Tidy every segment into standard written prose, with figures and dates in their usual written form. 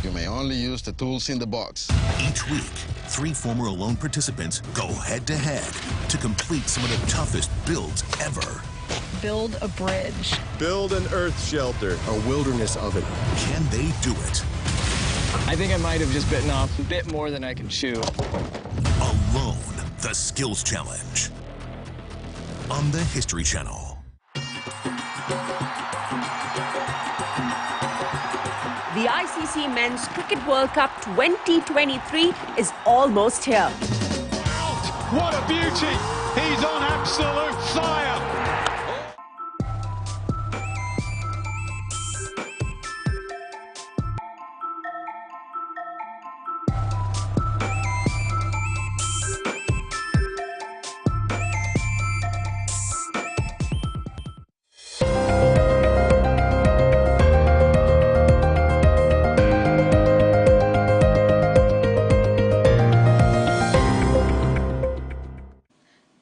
You may only use the tools in the box. Each week, 3 former Alone participants go head-to-head to complete some of the toughest builds ever. Build a bridge. Build an earth shelter. A wilderness oven. Can they do it? I think I might have just bitten off a bit more than I can chew. Alone, the skills challenge. On the History Channel. The ICC Men's Cricket World Cup 2023 is almost here. What a beauty! He's on absolute fire!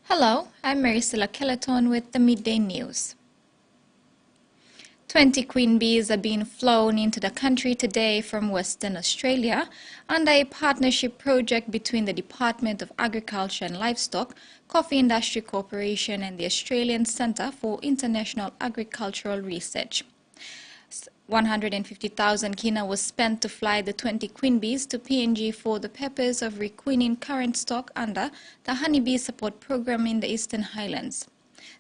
Hello, I'm Maricela Kelleton with the Midday News. 20 queen bees are being flown into the country today from Western Australia under a partnership project between the Department of Agriculture and Livestock, Coffee Industry Corporation and the Australian Centre for International Agricultural Research. 150,000 kina was spent to fly the 20 queen bees to PNG for the purpose of requeening current stock under the Honeybee Support Program in the Eastern Highlands.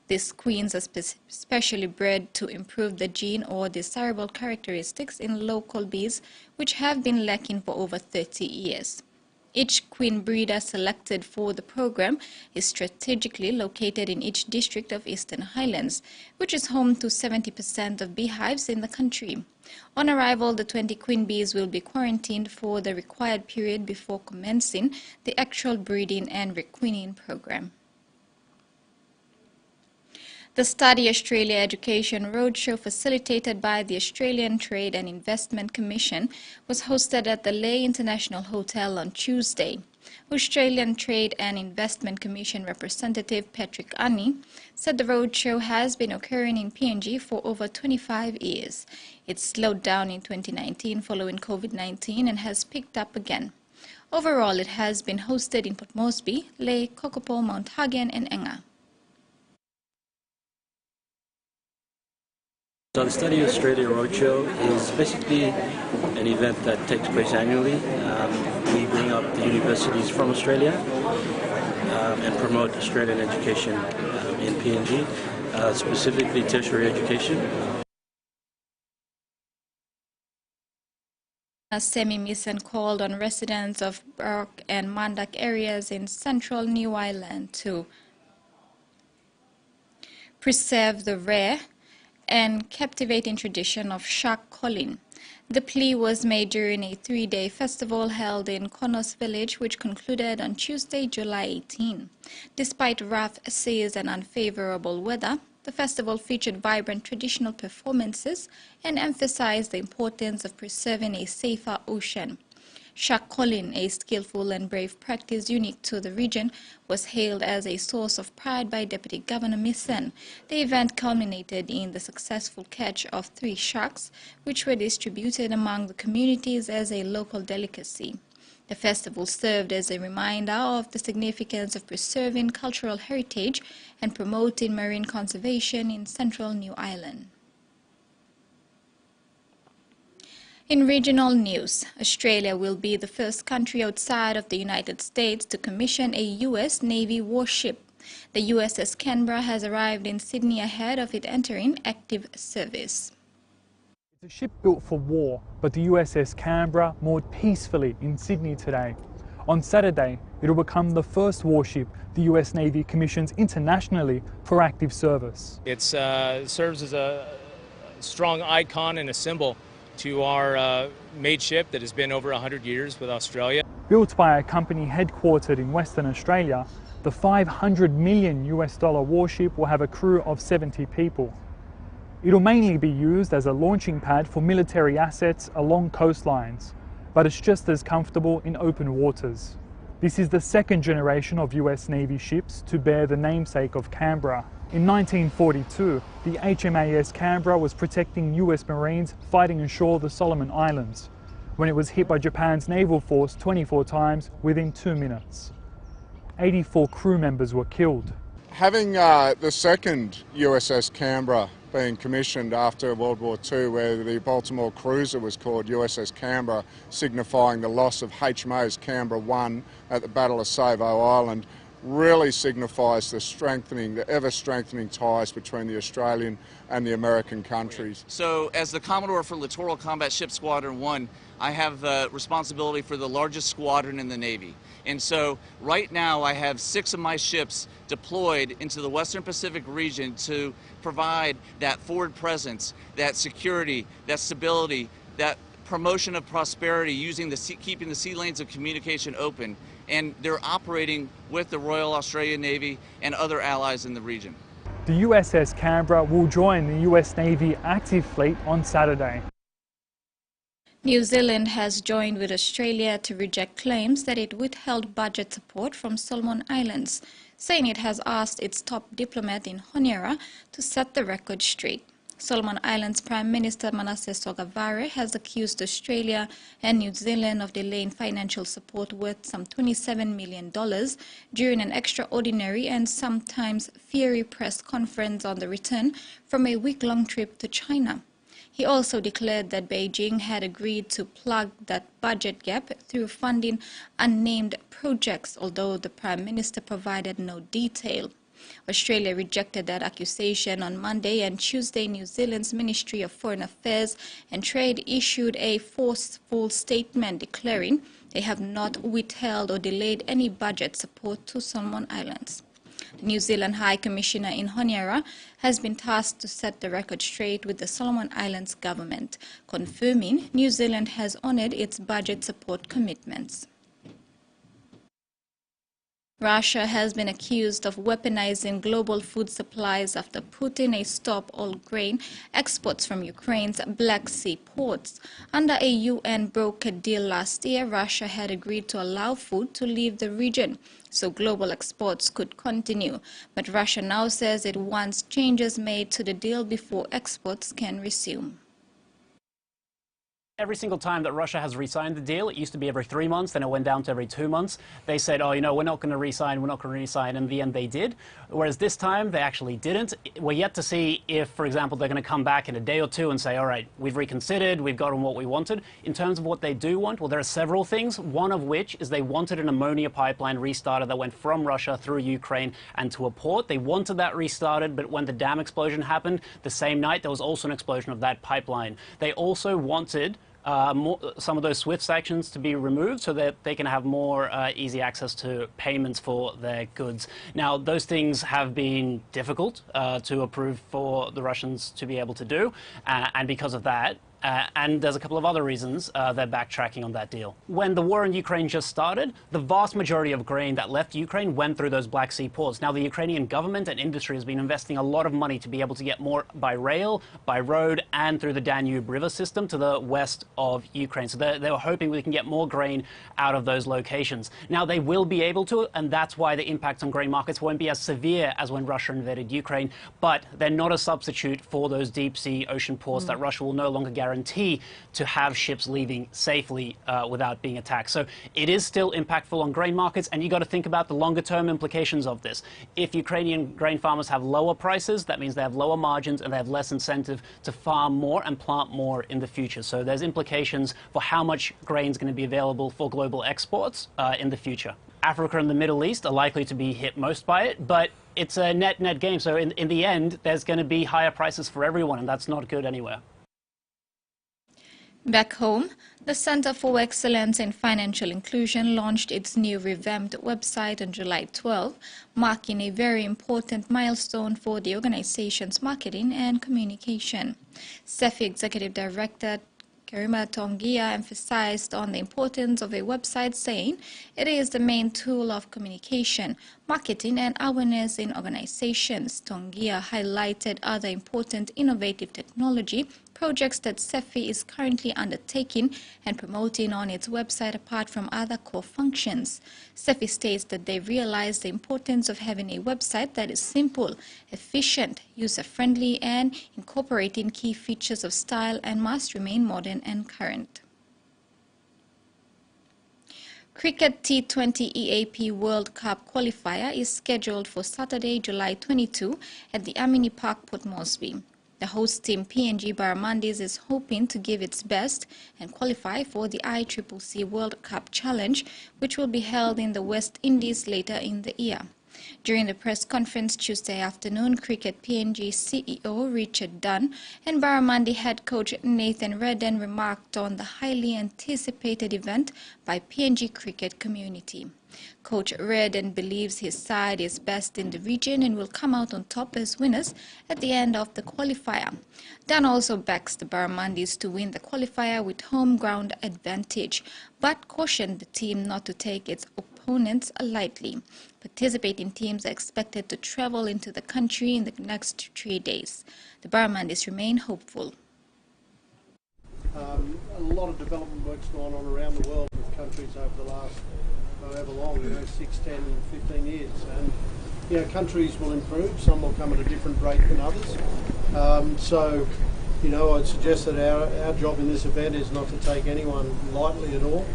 These queens are specially bred to improve the gene or desirable characteristics in local bees, which have been lacking for over 30 years. Each queen breeder selected for the program is strategically located in each district of Eastern Highlands, which is home to 70% of beehives in the country. On arrival, the 20 queen bees will be quarantined for the required period before commencing the actual breeding and requeening program. The Study Australia Education Roadshow, facilitated by the Australian Trade and Investment Commission, was hosted at the Leigh International Hotel on Tuesday. Australian Trade and Investment Commission representative Patrick Annie said the roadshow has been occurring in PNG for over 25 years. It slowed down in 2019 following COVID-19 and has picked up again. Overall, it has been hosted in Port Moresby, Leigh, Kokopo, Mount Hagen and Enga. So the Study Australia Roadshow is basically an event that takes place annually. We bring up the universities from Australia and promote Australian education in PNG, specifically tertiary education. Semi Misan called on residents of Burke and Mandak areas in central New Ireland to preserve the rare and captivating tradition of shark culling. The plea was made during a 3-day festival held in Connors Village, which concluded on Tuesday, July 18. Despite rough seas and unfavorable weather, the festival featured vibrant traditional performances and emphasized the importance of preserving a safer ocean. Shark culling, a skillful and brave practice unique to the region, was hailed as a source of pride by Deputy Governor Missen. The event culminated in the successful catch of 3 sharks, which were distributed among the communities as a local delicacy. The festival served as a reminder of the significance of preserving cultural heritage and promoting marine conservation in central New Ireland. In regional news, Australia will be the first country outside of the United States to commission a U.S. Navy warship. The USS Canberra has arrived in Sydney ahead of it entering active service. It's a ship built for war, but the USS Canberra moored peacefully in Sydney today. On Saturday, it will become the first warship the US Navy commissions internationally for active service. It serves as a strong icon and a symbol to our mateship that has been over 100 years with Australia. Built by a company headquartered in Western Australia, the $500 million warship will have a crew of 70 people. It'll mainly be used as a launching pad for military assets along coastlines, but it's just as comfortable in open waters. This is the second generation of US Navy ships to bear the namesake of Canberra. In 1942, the HMAS Canberra was protecting US Marines fighting ashore the Solomon Islands. when it was hit by Japan's naval force 24 times within 2 minutes. 84 crew members were killed. Having the second USS Canberra being commissioned after World War II, where the Baltimore cruiser was called USS Canberra, signifying the loss of HMAS Canberra 1 at the Battle of Savo Island, really signifies the strengthening, the ever-strengthening ties between the Australian and the American countries. So as the Commodore for Littoral Combat Ship Squadron 1, I have responsibility for the largest squadron in the Navy. And so right now I have 6 of my ships deployed into the Western Pacific region to provide that forward presence, that security, that stability, that promotion of prosperity, keeping the sea lanes of communication open. And they're operating with the Royal Australian Navy and other allies in the region. The USS Canberra will join the US Navy active fleet on Saturday. New Zealand has joined with Australia to reject claims that it withheld budget support from Solomon Islands, saying it has asked its top diplomat in Honiara to set the record straight. Solomon Islands Prime Minister Manasseh Sogavare has accused Australia and New Zealand of delaying financial support worth some $27 million during an extraordinary and sometimes fiery press conference on the return from a week-long trip to China. He also declared that Beijing had agreed to plug that budget gap through funding unnamed projects, although the Prime Minister provided no detail. Australia rejected that accusation on Monday, and Tuesday New Zealand's Ministry of Foreign Affairs and Trade issued a forceful statement declaring they have not withheld or delayed any budget support to Solomon Islands. The New Zealand High Commissioner in Honiara has been tasked to set the record straight with the Solomon Islands government, confirming New Zealand has honoured its budget support commitments. Russia has been accused of weaponizing global food supplies after putting a stop all grain exports from Ukraine's Black Sea ports. Under a UN brokered deal last year, Russia had agreed to allow food to leave the region so global exports could continue. But Russia now says it wants changes made to the deal before exports can resume. Every single time that Russia has re-signed the deal, it used to be every 3 months, then it went down to every 2 months. They said, oh, you know, we're not going to re-sign, and in the end they did. Whereas this time, they actually didn't. We're yet to see if, for example, they're going to come back in a day or two and say, all right, we've reconsidered, we've gotten what we wanted. In terms of what they do want, well, there are several things, one of which is they wanted an ammonia pipeline restarted that went from Russia through Ukraine and to a port. They wanted that restarted, but when the dam explosion happened, the same night, there was also an explosion of that pipeline. They also wanted some of those SWIFT sanctions to be removed so that they can have more easy access to payments for their goods. Now, those things have been difficult to approve for the Russians to be able to do, and because of that, and there's a couple of other reasons they're backtracking on that deal. When the war in Ukraine just started, the vast majority of grain that left Ukraine went through those Black Sea ports. Now, the Ukrainian government and industry has been investing a lot of money to be able to get more by rail, by road, and through the Danube River system to the west of Ukraine. So they were hoping we can get more grain out of those locations. Now, they will be able to, and that's why the impact on grain markets won't be as severe as when Russia invaded Ukraine, but they're not a substitute for those deep sea ocean ports that Russia will no longer guarantee to have ships leaving safely without being attacked. So it is still impactful on grain markets, and you got to think about the longer term implications of this. If Ukrainian grain farmers have lower prices, that means they have lower margins and they have less incentive to farm more and plant more in the future. So there's implications for how much grain is going to be available for global exports in the future. Africa and the Middle East are likely to be hit most by it, but it's a net game. So in the end, there's going to be higher prices for everyone, and that's not good anywhere. Back home, the Center for Excellence in Financial Inclusion launched its new revamped website on July 12, marking a very important milestone for the organization's marketing and communication. CEFI Executive Director Karima Tongia emphasized on the importance of a website, saying it is the main tool of communication, marketing, and awareness in organizations. Tongia highlighted other important innovative technology projects that CEFI is currently undertaking and promoting on its website apart from other core functions. CEFI states that they realize the importance of having a website that is simple, efficient, user-friendly, and incorporating key features of style and must remain modern and current. Cricket T20 EAP World Cup qualifier is scheduled for Saturday, July 22 at the Amini Park, Port Moresby. The host team PNG Barramundis is hoping to give its best and qualify for the ICCC World Cup Challenge, which will be held in the West Indies later in the year. During the press conference Tuesday afternoon, Cricket PNG CEO Richard Dunn and Barramundi head coach Nathan Redden remarked on the highly anticipated event by PNG cricket community. Coach Redden believes his side is best in the region and will come out on top as winners at the end of the qualifier. Dunn also backs the Barramundis to win the qualifier with home ground advantage, but cautioned the team not to take its opponents lightly. Participating teams are expected to travel into the country in the next 3 days. The Barramundis remain hopeful. A lot of development work's gone on around the world with countries over the last however long, 6, 10, 15 years. And, countries will improve. Some will come at a different rate than others. I'd suggest that our job in this event is not to take anyone lightly at all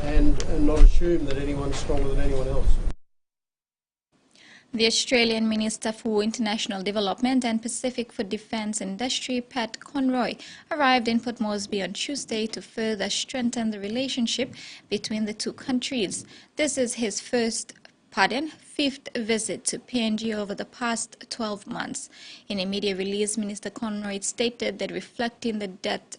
and not assume that anyone's stronger than anyone else. The Australian Minister for International Development and Pacific for Defence Industry, Pat Conroy, arrived in Port Moresby on Tuesday to further strengthen the relationship between the two countries. This is his fifth visit to PNG over the past 12 months. In a media release, Minister Conroy stated that reflecting the depth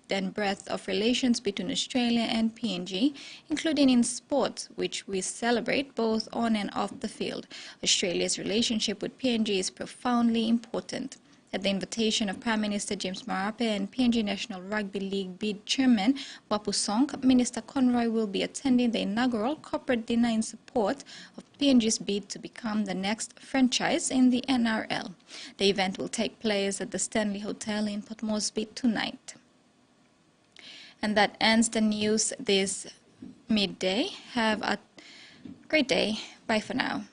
and breadth of relations between Australia and PNG, including in sport, which we celebrate both on and off the field. Australia's relationship with PNG is profoundly important. At the invitation of Prime Minister James Marape and PNG National Rugby League bid chairman Wapu Song, Minister Conroy will be attending the inaugural corporate dinner in support of PNG's bid to become the next franchise in the NRL. The event will take place at the Stanley Hotel in Port Moresby tonight. And that ends the news this midday. Have a great day. Bye for now.